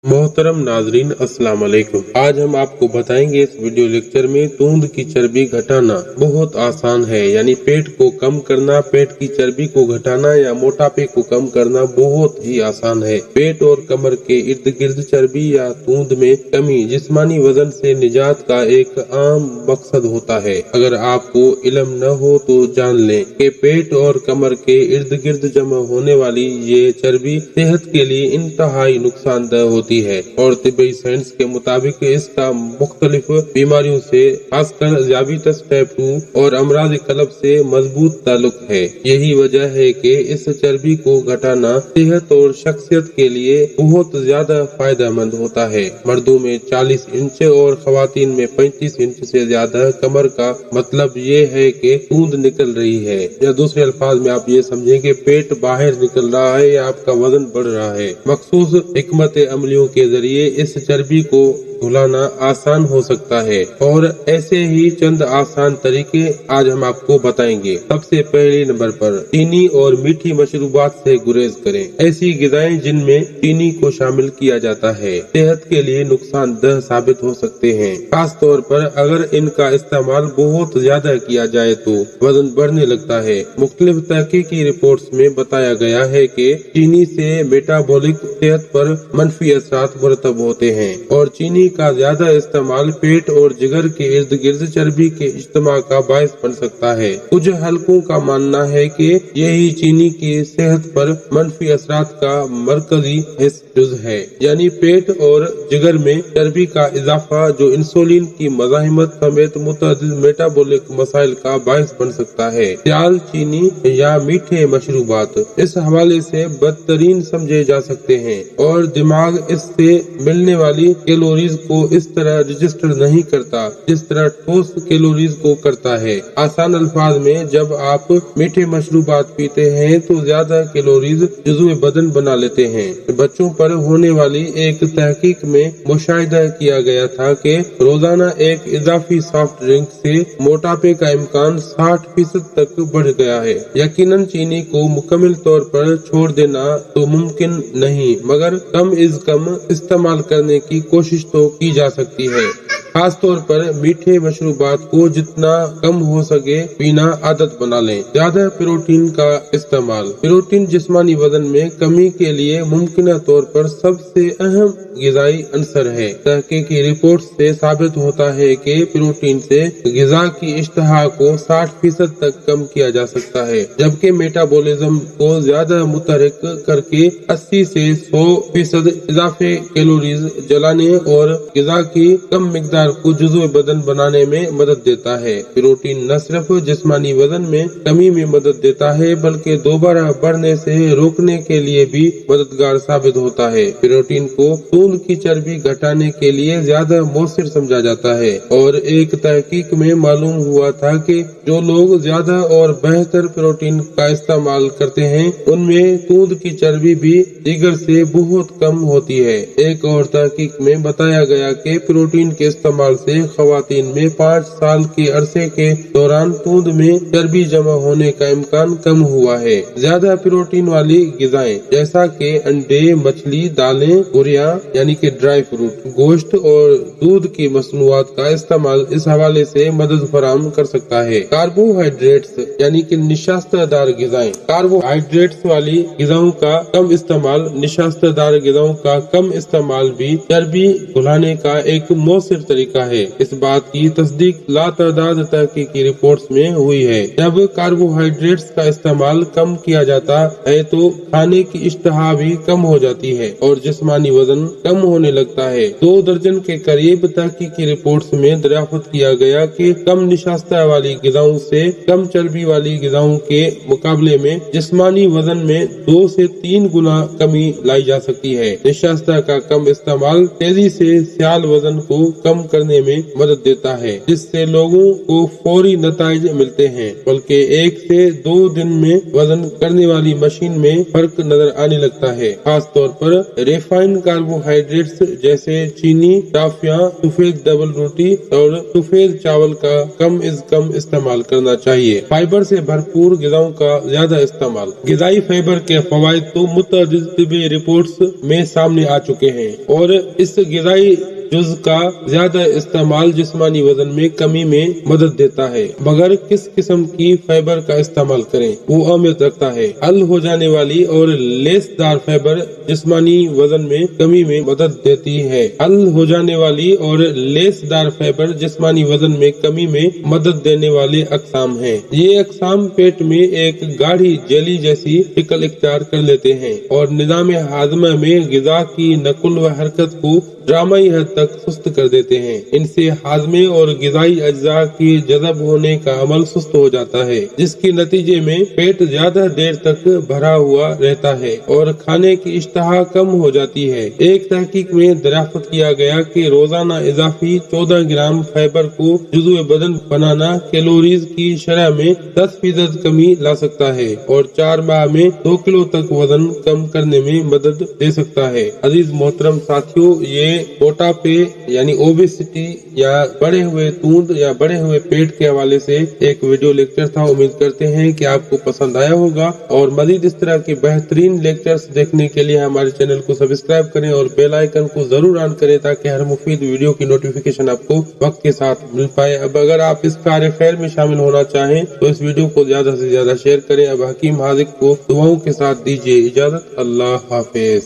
मोहतरम नाजरीन, अस्सलाम वालेकुम। आज हम आपको बताएंगे इस वीडियो लेक्चर में दूध की चर्बी घटाना बहुत आसान है। यानी पेट को कम करना, पेट की चर्बी को घटाना या मोटापे को कम करना बहुत ही आसान है। पेट और कमर के इर्द गिर्द चर्बी या दूध में कमी जिस्मानी वजन से निजात का एक आम मकसद होता है। अगर आपको इल्म न हो तो जान लें कि पेट और कमर के इर्द गिर्द जमा होने वाली ये चर्बी सेहत के लिए इंतहाई नुकसानदेह होती है और तिब्बी साइंस के मुताबिक इसका मुख्तलिफ बीमारियों से खासकर डायबिटीज टाइप 2 और अमराज कल्ब से मजबूत ताल्लुक है। यही वजह है कि इस चर्बी को घटाना सेहत और शख्सियत के लिए बहुत ज्यादा फायदेमंद होता है। मर्दों में 40 इंच और खवातीन में 35 इंच से ज्यादा कमर का मतलब ये है कि दूध निकल रही है, या दूसरे अल्फाज में आप ये समझें कि पेट बाहर निकल रहा है या आपका वजन बढ़ रहा है। मखसूस हिकमत अमलियों के जरिए इस चर्बी को धुलाना आसान हो सकता है और ऐसे ही चंद आसान तरीके आज हम आपको बताएंगे। सबसे पहले नंबर पर चीनी और मीठी मशरूबात से गुरेज करें। ऐसी ग़िज़ाएं जिनमें चीनी को शामिल किया जाता है सेहत के लिए नुकसानदेह साबित हो सकते हैं। खास तौर पर अगर इनका इस्तेमाल बहुत ज्यादा किया जाए तो वजन बढ़ने लगता है। मुख्तलिफ तहकीकी रिपोर्ट्स में बताया गया है कि चीनी से मेटाबॉलिक सेहत पर मनफी असरात मुरतब होते हैं और चीनी का ज्यादा इस्तेमाल पेट और जिगर के इर्द गिर्द चर्बी के इज्तिमा का बायस बन सकता है। कुछ हलकों का मानना है कि यही चीनी की सेहत पर मनफी असरात का मरकजी जुज है। यानी पेट और जिगर में चर्बी का इजाफा जो इंसुलिन की मज़ाहिमत समेत मुतअद्दिद मेटाबॉलिक मसाइल का बायस बन सकता है। सियाल चीनी या मीठे मशरूबात इस हवाले से बदतरीन समझे जा सकते हैं और दिमाग इससे मिलने वाली कैलोरीज को इस तरह रजिस्टर नहीं करता जिस तरह ठोस कैलोरीज को करता है। आसान अल्फाज में जब आप मीठे मशरूबात पीते हैं तो ज्यादा कैलोरीज जुज़्व बदन बना लेते हैं। बच्चों पर होने वाली एक तहकीक में मुशाहिदा किया गया था कि रोजाना एक इजाफी सॉफ्ट ड्रिंक से मोटापे का इम्कान 60% तक बढ़ गया है। यकीनन चीनी को मुकम्मल तौर पर छोड़ देना तो मुमकिन नहीं, मगर कम इज कम इस्तेमाल करने की कोशिश तो की जा सकती है। खास तौर पर मीठे मशरूबात को जितना कम हो सके पीना आदत बना लें। ज्यादा प्रोटीन का इस्तेमाल। प्रोटीन जिस्मानी वजन में कमी के लिए मुमकिन तौर पर सबसे अहम ग़िज़ाई अंसर है। तहकीकी रिपोर्ट से साबित होता है कि प्रोटीन से ग़िज़ा की इश्तहा को 60% तक कम किया जा सकता है, जबकि मेटाबॉलिज्म को ज्यादा मुतहरिक करके 80 से 100% इजाफे कैलोरीज जलाने और ग़िज़ा की कम मिकदार को जुज़्व बदन बनाने में मदद देता है। प्रोटीन न सिर्फ जिस्मानी वजन में कमी में मदद देता है बल्कि दोबारा बढ़ने से रोकने के लिए भी मददगार साबित होता है। प्रोटीन को दूध की चर्बी घटाने के लिए ज्यादा मौसर समझा जाता है और एक तहकीक में मालूम हुआ था कि जो लोग ज्यादा और बेहतर प्रोटीन का इस्तेमाल करते हैं उनमें दूध की चर्बी भी जिगर से बहुत कम होती है। एक और तहकीक में बताया गया कि प्रोटीन के इस्तेमाल से खवातीन में 5 साल के अरसे के दौरान दूध में चर्बी जमा होने का इम्कान कम हुआ है। ज्यादा प्रोटीन वाली ग़िज़ाएं जैसा कि अंडे, मछली, दालें, गुरिया यानी कि ड्राई फ्रूट, गोश्त और दूध की मसनूआत का इस्तेमाल इस हवाले से मदद फराहम कर सकता है। कार्बोहाइड्रेट्स यानी कि निशास्तदार ग़िज़ाएं। कार्बोहाइड्रेट्स वाली ग़िज़ाओं का कम इस्तेमाल, निशास्तदार ग़िज़ाओं का कम इस्तेमाल भी चर्बी घुलाने का एक मौसर तरीका है। इस बात की तस्दीक लातादाद तहकीकी रिपोर्ट्स में हुई है। जब कार्बोहाइड्रेट्स का इस्तेमाल कम किया जाता है तो खाने की इश्तहा भी कम हो जाती है और जिस्मानी वजन कम होने लगता है। 2 दर्जन के करीब तहकीकी रिपोर्ट्स में दरियाफ्त किया गया कि कम निशास्ता वाली ग़िज़ाओं से कम चर्बी वाली ग़िज़ाओं के मुकाबले में जिस्मानी वजन में 2 से 3 गुना कमी लाई जा सकती है। निशास्ता का कम इस्तेमाल तेजी से सियाल वजन को कम करने में मदद देता है, जिससे लोगों को फौरी नतीजे मिलते हैं, बल्कि 1 से 2 दिन में वजन करने वाली मशीन में फर्क नजर आने लगता है। खास तौर पर रिफाइंड कार्बोहाइड्रेट्स जैसे चीनी, टाफियां, सफेद डबल रोटी और सफेद चावल का कम इस्तेमाल करना चाहिए। फाइबर से भरपूर ग़िज़ाओं का ज्यादा इस्तेमाल। ग़िज़ाई फाइबर के फवायद तो मुतअद्दिद तिब्बी रिपोर्ट्स में सामने आ चुके हैं और इस ग़िज़ाई जुज़ का ज्यादा इस्तेमाल जिस्मानी वजन में कमी में मदद देता है। मगर किस किस्म की फाइबर का इस्तेमाल करें वो अहमियत रखता है। हल हो जाने वाली और लेसदार फाइबर जिस्मानी वजन में कमी में मदद देती है। हल हो जाने वाली और लेसदार फाइबर जिस्मानी वजन में कमी में मदद देने वाले अक़साम हैं। ये अक़साम पेट में एक गाढ़ी जेली जैसी शक्ल इख्तियार कर लेते हैं और निज़ाम हाज़मा में ग़िज़ा की नकुल व हरकत को ड्रामाई हद तक सुस्त कर देते हैं। इनसे हाजमे और ग़िज़ाई अज्जा के जज़ब होने का अमल सुस्त हो जाता है, जिसके नतीजे में पेट ज्यादा देर तक भरा हुआ रहता है और खाने की इश्तहा कम हो जाती है। एक तहकीक में दरियाफ्त किया गया कि रोजाना इजाफी 14 ग्राम फाइबर को जुज़्व बदन बनाना कैलोरीज की शरह में 10% कमी ला सकता है और 4 माह में 2 किलो तक वजन कम करने में मदद दे सकता है। अजीज मोहतरम साथियों, ये मोटापे यानी ओबेसिटी या बढ़े हुए तूंद या बढ़े हुए पेट के हवाले से एक वीडियो लेक्चर था। उम्मीद करते हैं कि आपको पसंद आया होगा और मजीद इस तरह के बेहतरीन लेक्चर्स देखने के लिए हमारे चैनल को सब्सक्राइब करें और बेल आइकन को जरूर ऑन करें ताकि हर मुफीद वीडियो की नोटिफिकेशन आपको वक्त के साथ मिल पाए। अब अगर आप इस कार्य खैर में शामिल होना चाहें तो इस वीडियो को ज्यादा से ज्यादा शेयर करें। अब हकीम हाजिक को दुआओं के साथ दीजिए इजाजत। अल्लाह हाफिज।